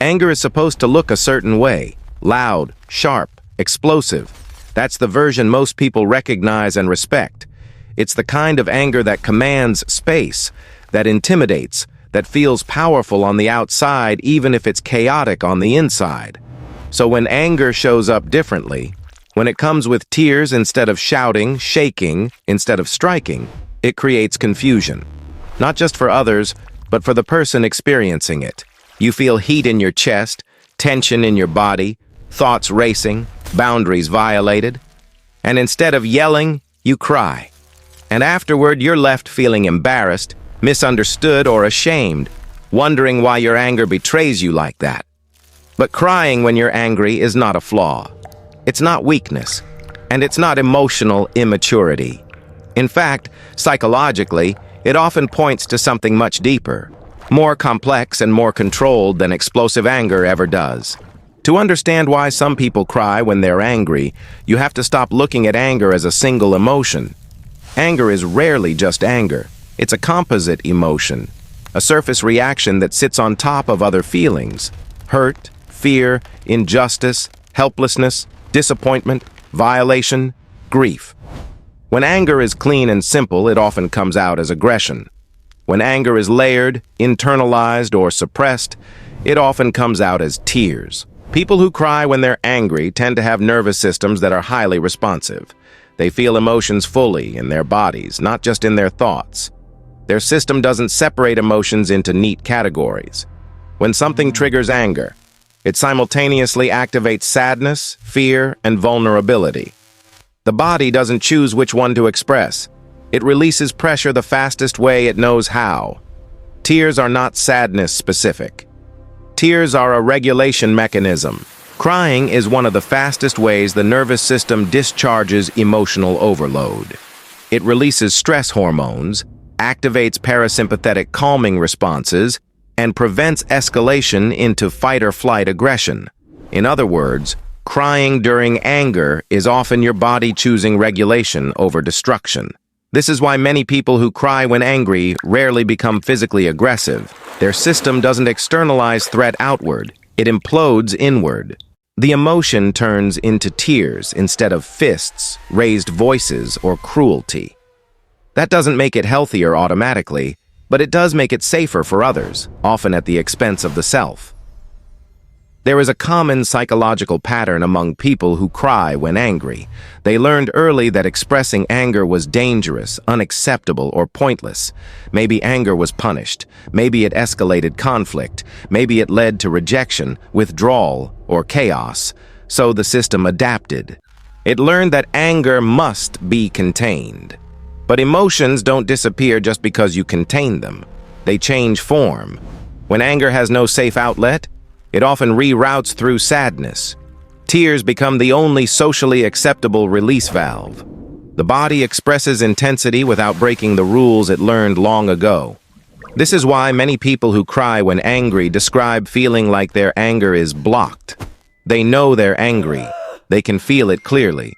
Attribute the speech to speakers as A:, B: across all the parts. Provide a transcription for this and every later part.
A: Anger is supposed to look a certain way: loud, sharp, explosive. That's the version most people recognize and respect. It's the kind of anger that commands space, that intimidates, that feels powerful on the outside even if it's chaotic on the inside. So when anger shows up differently, when it comes with tears instead of shouting, shaking instead of striking, it creates confusion. Not just for others, but for the person experiencing it. You feel heat in your chest, tension in your body, thoughts racing, boundaries violated. And instead of yelling, you cry. And afterward, you're left feeling embarrassed, misunderstood, or ashamed, wondering why your anger betrays you like that. But crying when you're angry is not a flaw. It's not weakness, and it's not emotional immaturity. In fact, psychologically, it often points to something much deeper, more complex and more controlled than explosive anger ever does. To understand why some people cry when they're angry, you have to stop looking at anger as a single emotion. Anger is rarely just anger. It's a composite emotion, a surface reaction that sits on top of other feelings: hurt, fear, injustice, helplessness, disappointment, violation, grief. When anger is clean and simple, it often comes out as aggression. When anger is layered, internalized, or suppressed, it often comes out as tears. People who cry when they're angry tend to have nervous systems that are highly responsive. They feel emotions fully in their bodies, not just in their thoughts. Their system doesn't separate emotions into neat categories. When something triggers anger, it simultaneously activates sadness, fear, and vulnerability. The body doesn't choose which one to express. It releases pressure the fastest way it knows how. Tears are not sadness specific. Tears are a regulation mechanism. Crying is one of the fastest ways the nervous system discharges emotional overload. It releases stress hormones, activates parasympathetic calming responses, and prevents escalation into fight-or-flight aggression. In other words, crying during anger is often your body choosing regulation over destruction. This is why many people who cry when angry rarely become physically aggressive. Their system doesn't externalize threat outward, it implodes inward. The emotion turns into tears instead of fists, raised voices, or cruelty. That doesn't make it healthier automatically, but it does make it safer for others, often at the expense of the self. There is a common psychological pattern among people who cry when angry. They learned early that expressing anger was dangerous, unacceptable, or pointless. Maybe anger was punished. Maybe it escalated conflict. Maybe it led to rejection, withdrawal, or chaos. So the system adapted. It learned that anger must be contained. But emotions don't disappear just because you contain them. They change form. When anger has no safe outlet, it often reroutes through sadness. Tears become the only socially acceptable release valve. The body expresses intensity without breaking the rules it learned long ago. This is why many people who cry when angry describe feeling like their anger is blocked. They know they're angry. They can feel it clearly.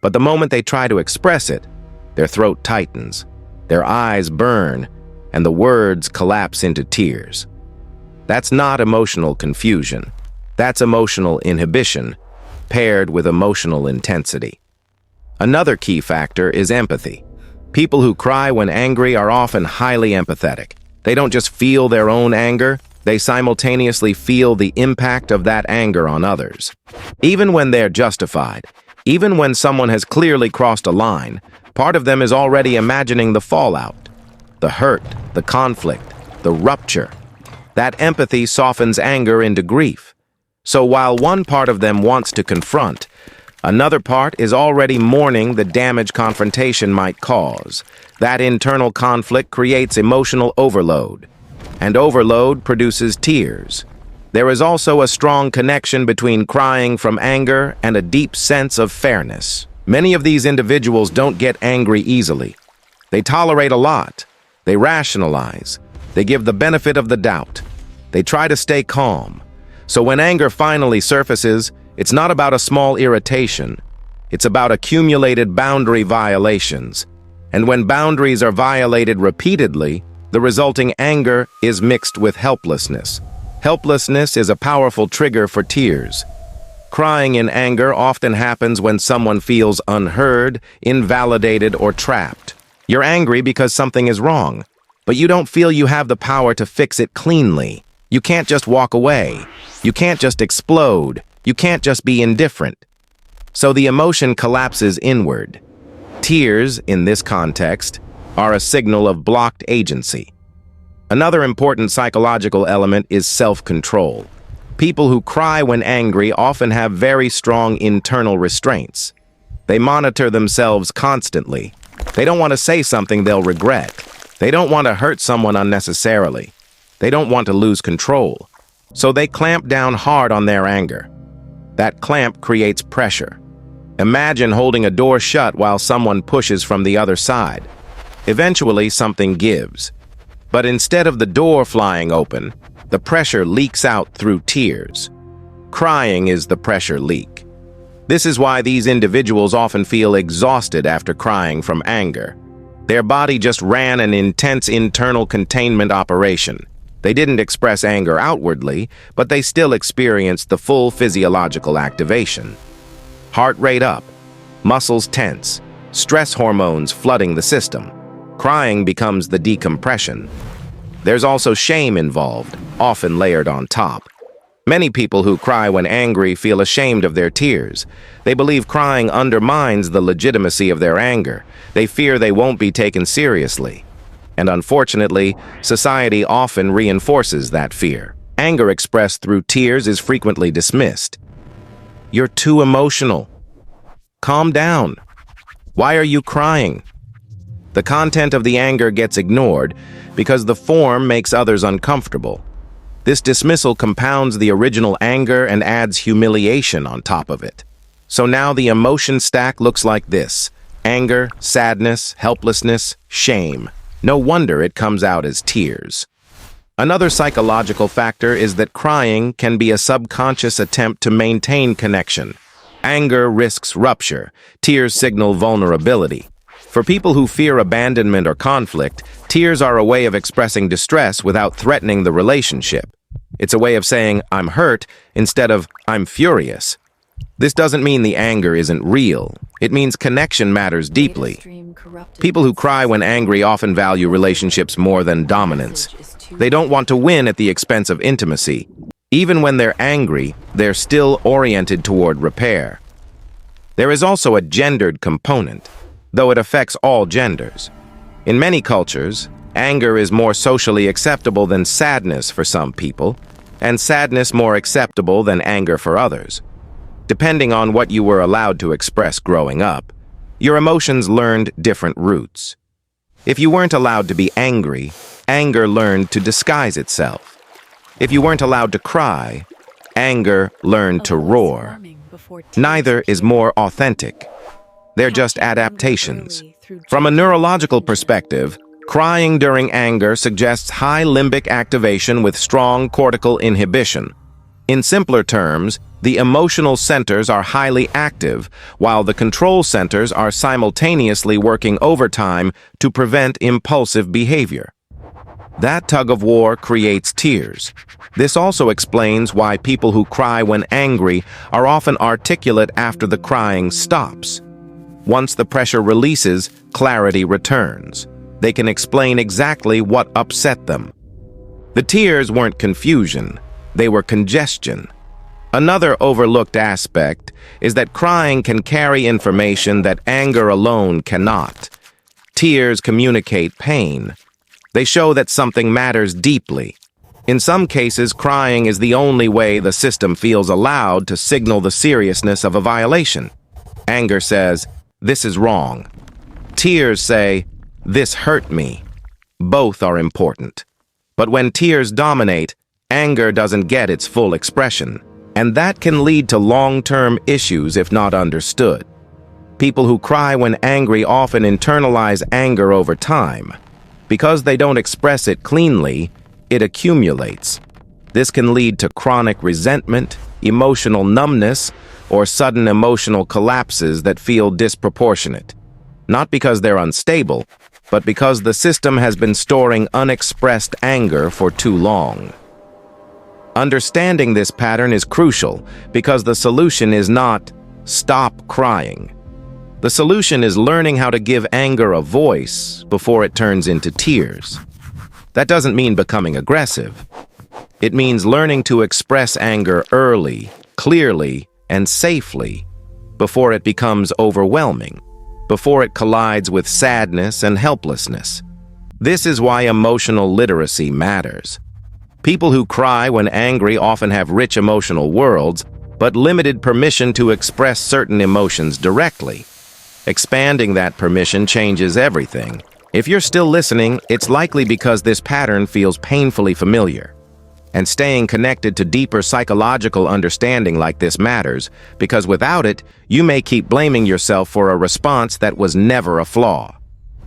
A: But the moment they try to express it, their throat tightens, their eyes burn, and the words collapse into tears. That's not emotional confusion. That's emotional inhibition, paired with emotional intensity. Another key factor is empathy. People who cry when angry are often highly empathetic. They don't just feel their own anger, they simultaneously feel the impact of that anger on others. Even when they're justified, even when someone has clearly crossed a line, part of them is already imagining the fallout, the hurt, the conflict, the rupture. That empathy softens anger into grief. So while one part of them wants to confront, another part is already mourning the damage confrontation might cause. That internal conflict creates emotional overload, and overload produces tears. There is also a strong connection between crying from anger and a deep sense of fairness. Many of these individuals don't get angry easily. They tolerate a lot. They rationalize. They give the benefit of the doubt. They try to stay calm. So when anger finally surfaces, it's not about a small irritation. It's about accumulated boundary violations. And when boundaries are violated repeatedly, the resulting anger is mixed with helplessness. Helplessness is a powerful trigger for tears. Crying in anger often happens when someone feels unheard, invalidated, or trapped. You're angry because something is wrong, but you don't feel you have the power to fix it cleanly. You can't just walk away. You can't just explode. You can't just be indifferent. So the emotion collapses inward. Tears, in this context, are a signal of blocked agency. Another important psychological element is self-control. People who cry when angry often have very strong internal restraints. They monitor themselves constantly. They don't want to say something they'll regret. They don't want to hurt someone unnecessarily. They don't want to lose control. So they clamp down hard on their anger. That clamp creates pressure. Imagine holding a door shut while someone pushes from the other side. Eventually, something gives. But instead of the door flying open, the pressure leaks out through tears. Crying is the pressure leak. This is why these individuals often feel exhausted after crying from anger. Their body just ran an intense internal containment operation. They didn't express anger outwardly, but they still experienced the full physiological activation. Heart rate up, muscles tense, stress hormones flooding the system. Crying becomes the decompression. There's also shame involved, often layered on top. Many people who cry when angry feel ashamed of their tears. They believe crying undermines the legitimacy of their anger. They fear they won't be taken seriously. And unfortunately, society often reinforces that fear. Anger expressed through tears is frequently dismissed. You're too emotional. Calm down. Why are you crying? The content of the anger gets ignored because the form makes others uncomfortable. This dismissal compounds the original anger and adds humiliation on top of it. So now the emotion stack looks like this: anger, sadness, helplessness, shame. No wonder it comes out as tears. Another psychological factor is that crying can be a subconscious attempt to maintain connection. Anger risks rupture. Tears signal vulnerability. For people who fear abandonment or conflict, tears are a way of expressing distress without threatening the relationship. It's a way of saying, "I'm hurt," instead of, "I'm furious." This doesn't mean the anger isn't real. It means connection matters deeply. People who cry when angry often value relationships more than dominance. They don't want to win at the expense of intimacy. Even when they're angry, they're still oriented toward repair. There is also a gendered component, though it affects all genders. In many cultures, anger is more socially acceptable than sadness for some people, and sadness more acceptable than anger for others. Depending on what you were allowed to express growing up, your emotions learned different routes. If you weren't allowed to be angry, anger learned to disguise itself. If you weren't allowed to cry, anger learned to roar. Neither is more authentic. They're just adaptations. From a neurological perspective, crying during anger suggests high limbic activation with strong cortical inhibition. In simpler terms, the emotional centers are highly active, while the control centers are simultaneously working overtime to prevent impulsive behavior. That tug-of-war creates tears. This also explains why people who cry when angry are often articulate after the crying stops. Once the pressure releases, clarity returns. They can explain exactly what upset them. The tears weren't confusion, they were congestion. Another overlooked aspect is that crying can carry information that anger alone cannot. Tears communicate pain. They show that something matters deeply. In some cases, crying is the only way the system feels allowed to signal the seriousness of a violation. Anger says, "This is wrong." Tears say, "This hurt me." Both are important. But when tears dominate, anger doesn't get its full expression, and that can lead to long-term issues if not understood. People who cry when angry often internalize anger over time. Because they don't express it cleanly, it accumulates. This can lead to chronic resentment, emotional numbness, or sudden emotional collapses that feel disproportionate. Not because they're unstable, but because the system has been storing unexpressed anger for too long. Understanding this pattern is crucial because the solution is not stop crying. The solution is learning how to give anger a voice before it turns into tears. That doesn't mean becoming aggressive. It means learning to express anger early, clearly, and safely before it becomes overwhelming, before it collides with sadness and helplessness. This is why emotional literacy matters. People who cry when angry often have rich emotional worlds, but limited permission to express certain emotions directly. Expanding that permission changes everything. If you're still listening, it's likely because this pattern feels painfully familiar. And staying connected to deeper psychological understanding like this matters, because without it, you may keep blaming yourself for a response that was never a flaw.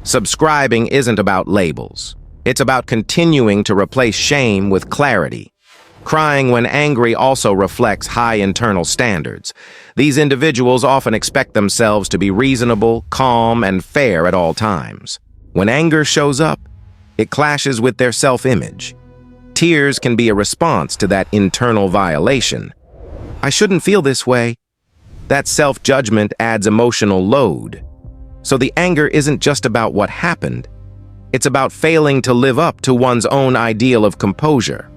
A: Subscribing isn't about labels. It's about continuing to replace shame with clarity. Crying when angry also reflects high internal standards. These individuals often expect themselves to be reasonable, calm, and fair at all times. When anger shows up, it clashes with their self-image. Tears can be a response to that internal violation. I shouldn't feel this way. That self-judgment adds emotional load. So the anger isn't just about what happened. It's about failing to live up to one's own ideal of composure.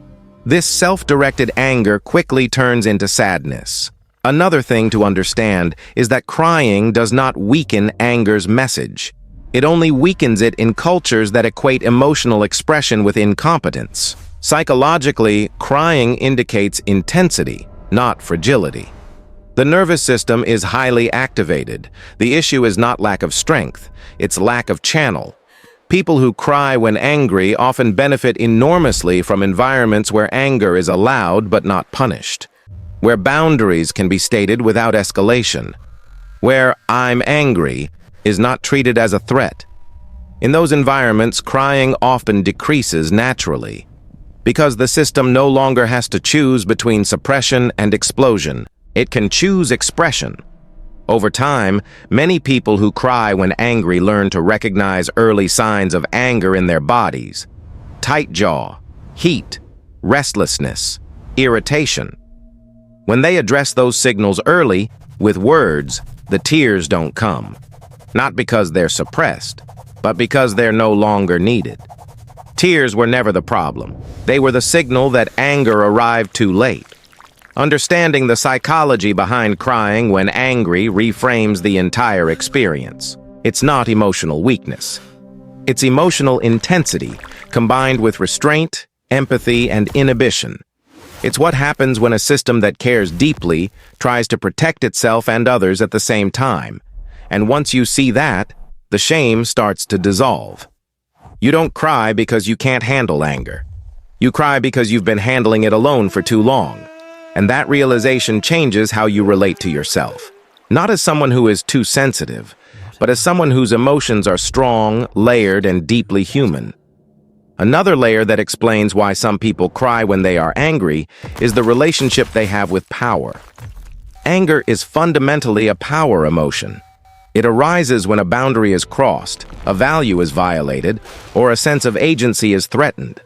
A: This self-directed anger quickly turns into sadness. Another thing to understand is that crying does not weaken anger's message. It only weakens it in cultures that equate emotional expression with incompetence. Psychologically, crying indicates intensity, not fragility. The nervous system is highly activated. The issue is not lack of strength, it's lack of channel. People who cry when angry often benefit enormously from environments where anger is allowed but not punished, where boundaries can be stated without escalation, where "I'm angry" is not treated as a threat. In those environments, crying often decreases naturally, because the system no longer has to choose between suppression and explosion. It can choose expression. Over time, many people who cry when angry learn to recognize early signs of anger in their bodies: tight jaw, heat, restlessness, irritation. When they address those signals early, with words, the tears don't come. Not because they're suppressed, but because they're no longer needed. Tears were never the problem. They were the signal that anger arrived too late. Understanding the psychology behind crying when angry reframes the entire experience. It's not emotional weakness. It's emotional intensity, combined with restraint, empathy, and inhibition. It's what happens when a system that cares deeply tries to protect itself and others at the same time. And once you see that, the shame starts to dissolve. You don't cry because you can't handle anger. You cry because you've been handling it alone for too long. And that realization changes how you relate to yourself. Not as someone who is too sensitive, but as someone whose emotions are strong, layered, and deeply human. Another layer that explains why some people cry when they are angry is the relationship they have with power. Anger is fundamentally a power emotion. It arises when a boundary is crossed, a value is violated, or a sense of agency is threatened.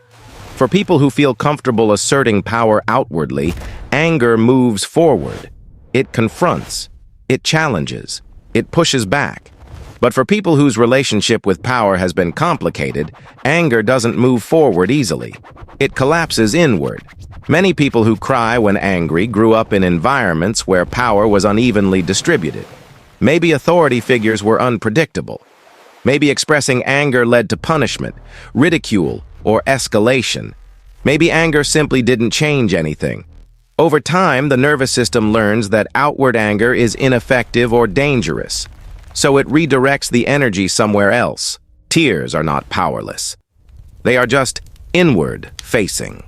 A: For people who feel comfortable asserting power outwardly, anger moves forward. It confronts, it challenges, it pushes back. But for people whose relationship with power has been complicated, anger doesn't move forward easily. It collapses inward. Many people who cry when angry grew up in environments where power was unevenly distributed. Maybe authority figures were unpredictable. Maybe expressing anger led to punishment, ridicule, or escalation. Maybe anger simply didn't change anything. Over time, the nervous system learns that outward anger is ineffective or dangerous, so it redirects the energy somewhere else. Tears are not powerless. They are just inward-facing.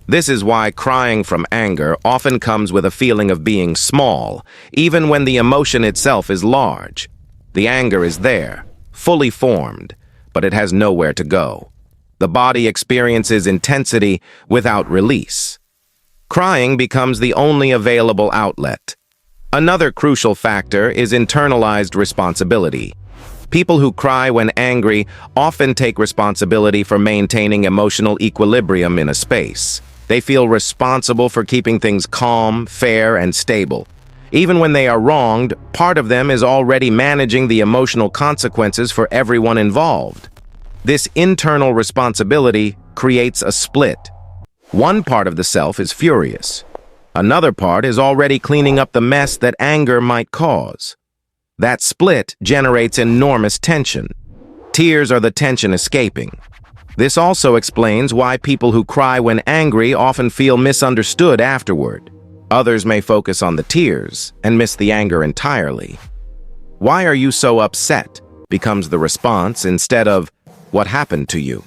A: This is why crying from anger often comes with a feeling of being small, even when the emotion itself is large. The anger is there, fully formed, but it has nowhere to go. The body experiences intensity without release. Crying becomes the only available outlet. Another crucial factor is internalized responsibility. People who cry when angry often take responsibility for maintaining emotional equilibrium in a space. They feel responsible for keeping things calm, fair, and stable. Even when they are wronged, part of them is already managing the emotional consequences for everyone involved. This internal responsibility creates a split. One part of the self is furious. Another part is already cleaning up the mess that anger might cause. That split generates enormous tension. Tears are the tension escaping. This also explains why people who cry when angry often feel misunderstood afterward. Others may focus on the tears and miss the anger entirely. "Why are you so upset?" becomes the response instead of, "What happened to you?"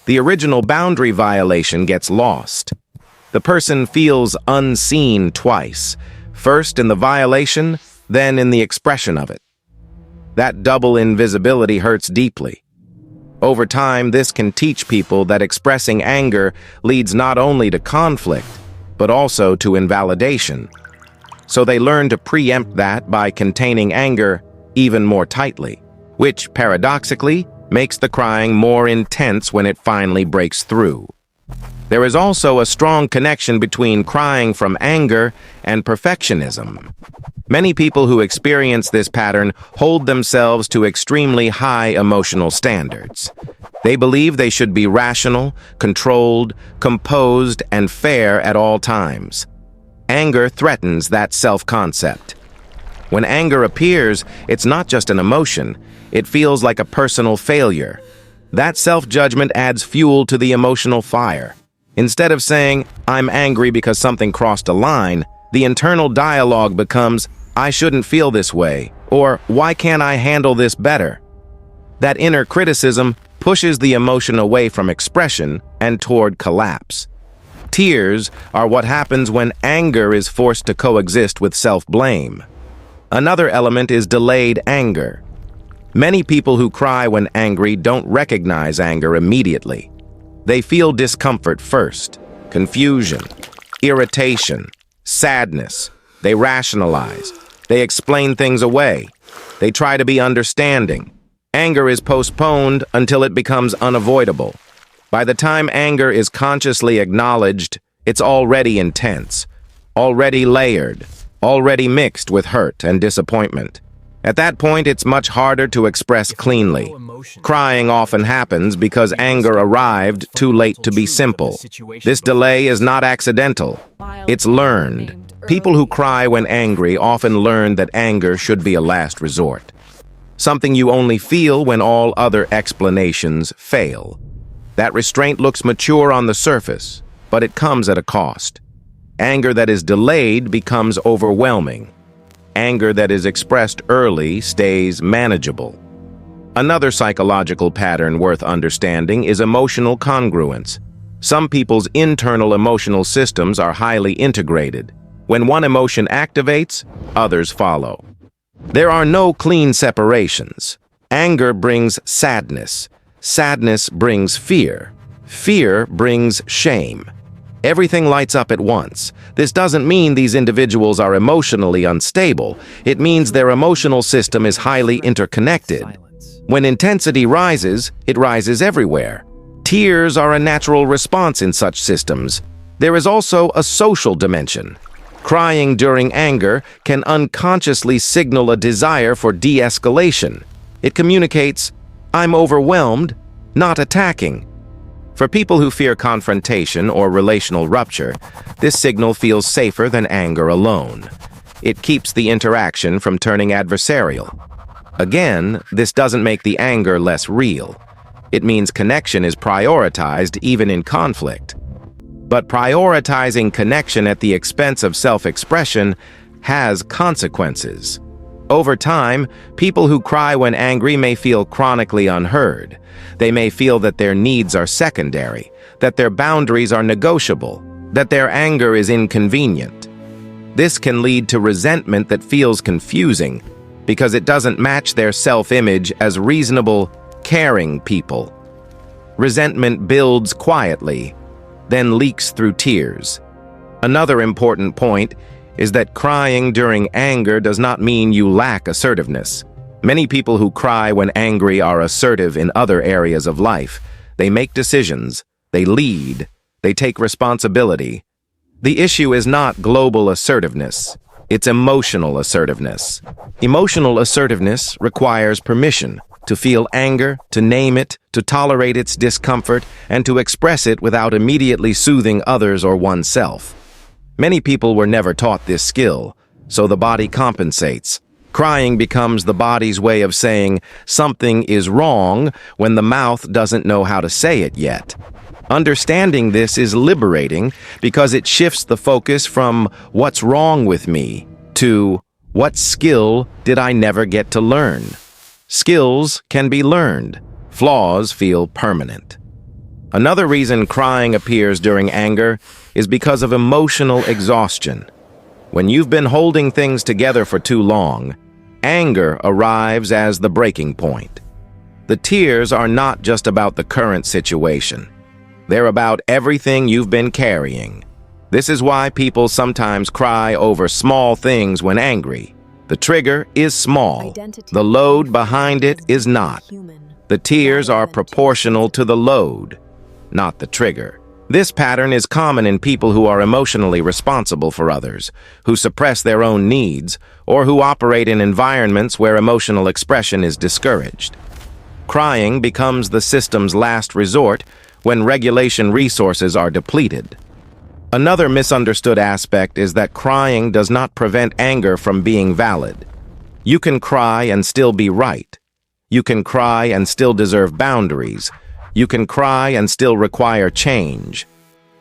A: The original boundary violation gets lost. The person feels unseen twice, first in the violation, then in the expression of it. That double invisibility hurts deeply. Over time, this can teach people that expressing anger leads not only to conflict, but also to invalidation. So they learn to preempt that by containing anger even more tightly, which, paradoxically, makes the crying more intense when it finally breaks through. There is also a strong connection between crying from anger and perfectionism. Many people who experience this pattern hold themselves to extremely high emotional standards. They believe they should be rational, controlled, composed, and fair at all times. Anger threatens that self-concept. When anger appears, it's not just an emotion, it feels like a personal failure. That self-judgment adds fuel to the emotional fire. Instead of saying, "I'm angry because something crossed a line," the internal dialogue becomes, "I shouldn't feel this way," or "Why can't I handle this better?" That inner criticism pushes the emotion away from expression and toward collapse. Tears are what happens when anger is forced to coexist with self-blame. Another element is delayed anger. Many people who cry when angry don't recognize anger immediately. They feel discomfort first, confusion, irritation, sadness. They rationalize. They explain things away. They try to be understanding. Anger is postponed until it becomes unavoidable. By the time anger is consciously acknowledged, it's already intense, already layered, already mixed with hurt and disappointment. At that point, it's much harder to express cleanly. Crying often happens because anger arrived too late to be simple. This delay is not accidental. It's learned. People who cry when angry often learn that anger should be a last resort. Something you only feel when all other explanations fail. That restraint looks mature on the surface, but it comes at a cost. Anger that is delayed becomes overwhelming. Anger that is expressed early stays manageable. Another psychological pattern worth understanding is emotional congruence. Some people's internal emotional systems are highly integrated. When one emotion activates, others follow. There are no clean separations. Anger brings sadness. Sadness brings fear. Fear brings shame. Everything lights up at once. This doesn't mean these individuals are emotionally unstable. It means their emotional system is highly interconnected. When intensity rises, it rises everywhere. Tears are a natural response in such systems. There is also a social dimension. Crying during anger can unconsciously signal a desire for de-escalation. It communicates, "I'm overwhelmed," not attacking. For people who fear confrontation or relational rupture, this signal feels safer than anger alone. It keeps the interaction from turning adversarial. Again, this doesn't make the anger less real. It means connection is prioritized even in conflict. But prioritizing connection at the expense of self-expression has consequences. Over time, people who cry when angry may feel chronically unheard. They may feel that their needs are secondary, that their boundaries are negotiable, that their anger is inconvenient. This can lead to resentment that feels confusing because it doesn't match their self-image as reasonable, caring people. Resentment builds quietly, then leaks through tears. Another important point is that crying during anger does not mean you lack assertiveness. Many people who cry when angry are assertive in other areas of life. They make decisions, they lead, They take responsibility. The issue is not global assertiveness. It's emotional assertiveness. Emotional assertiveness requires permission to feel anger, to name it, to tolerate its discomfort, and to express it without immediately soothing others or oneself. Many people were never taught this skill, so the body compensates. Crying becomes the body's way of saying something is wrong when the mouth doesn't know how to say it yet. Understanding this is liberating because it shifts the focus from what's wrong with me to what skill did I never get to learn. Skills can be learned. Flaws feel permanent. Another reason crying appears during anger is because of emotional exhaustion. When you've been holding things together for too long, anger arrives as the breaking point. The tears are not just about the current situation. They're about everything you've been carrying. This is why people sometimes cry over small things when angry. The trigger is small. The load behind it is not. The tears are proportional to the load, not the trigger. This pattern is common in people who are emotionally responsible for others, who suppress their own needs, or who operate in environments where emotional expression is discouraged. Crying becomes the system's last resort when regulation resources are depleted. Another misunderstood aspect is that crying does not prevent anger from being valid. You can cry and still be right. You can cry and still deserve boundaries. You can cry and still require change.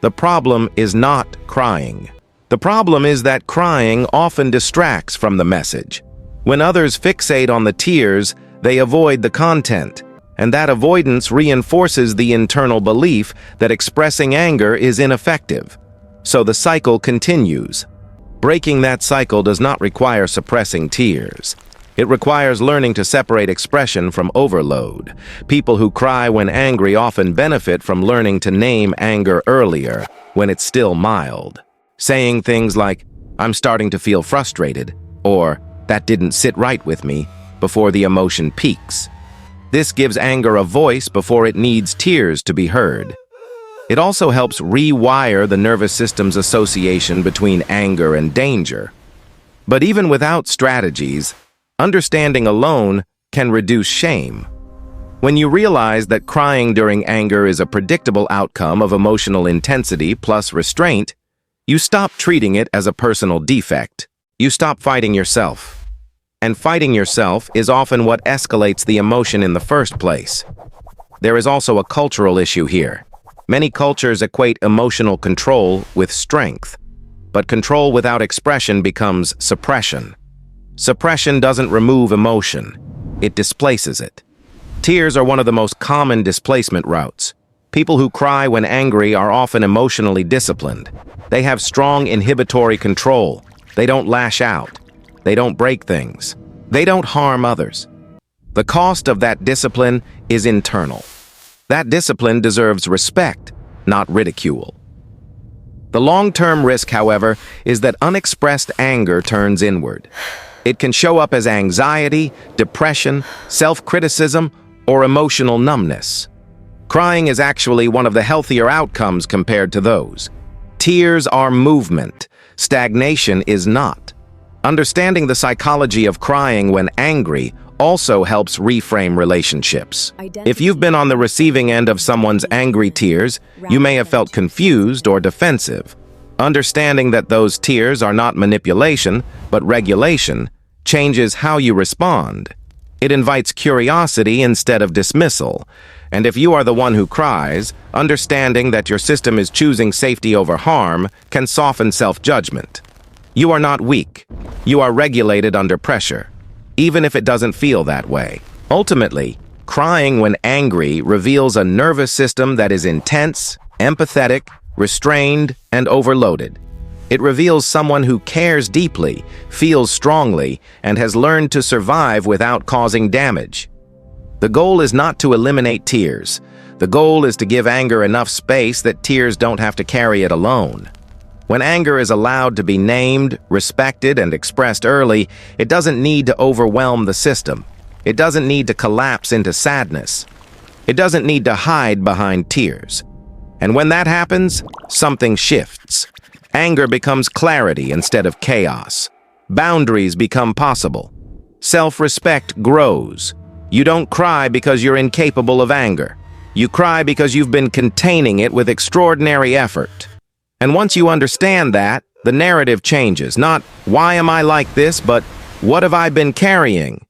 A: The problem is not crying. The problem is that crying often distracts from the message. When others fixate on the tears, they avoid the content, and that avoidance reinforces the internal belief that expressing anger is ineffective. So the cycle continues. Breaking that cycle does not require suppressing tears. It requires learning to separate expression from overload. People who cry when angry often benefit from learning to name anger earlier, when it's still mild. Saying things like, "I'm starting to feel frustrated," or "that didn't sit right with me," before the emotion peaks. This gives anger a voice before it needs tears to be heard. It also helps rewire the nervous system's association between anger and danger. But even without strategies, understanding alone can reduce shame. When you realize that crying during anger is a predictable outcome of emotional intensity plus restraint, you stop treating it as a personal defect. You stop fighting yourself. And fighting yourself is often what escalates the emotion in the first place. There is also a cultural issue here. Many cultures equate emotional control with strength, but control without expression becomes suppression. Suppression doesn't remove emotion, it displaces it. Tears are one of the most common displacement routes. People who cry when angry are often emotionally disciplined. They have strong inhibitory control. They don't lash out. They don't break things. They don't harm others. The cost of that discipline is internal. That discipline deserves respect, not ridicule. The long-term risk, however, is that unexpressed anger turns inward. It can show up as anxiety, depression, self-criticism, or emotional numbness. Crying is actually one of the healthier outcomes compared to those. Tears are movement. Stagnation is not. Understanding the psychology of crying when angry also helps reframe relationships. If you've been on the receiving end of someone's angry tears, you may have felt confused or defensive. Understanding that those tears are not manipulation, but regulation, changes how you respond. It invites curiosity instead of dismissal. And if you are the one who cries, understanding that your system is choosing safety over harm can soften self-judgment. You are not weak. You are regulated under pressure, even if it doesn't feel that way. Ultimately, crying when angry reveals a nervous system that is intense, empathetic, restrained, and overloaded. It reveals someone who cares deeply, feels strongly, and has learned to survive without causing damage. The goal is not to eliminate tears. The goal is to give anger enough space that tears don't have to carry it alone. When anger is allowed to be named, respected, and expressed early, it doesn't need to overwhelm the system. It doesn't need to collapse into sadness. It doesn't need to hide behind tears. And when that happens, something shifts. Anger becomes clarity instead of chaos. Boundaries become possible. Self-respect grows. You don't cry because you're incapable of anger. You cry because you've been containing it with extraordinary effort. And once you understand that, the narrative changes. Not, why am I like this, but what have I been carrying?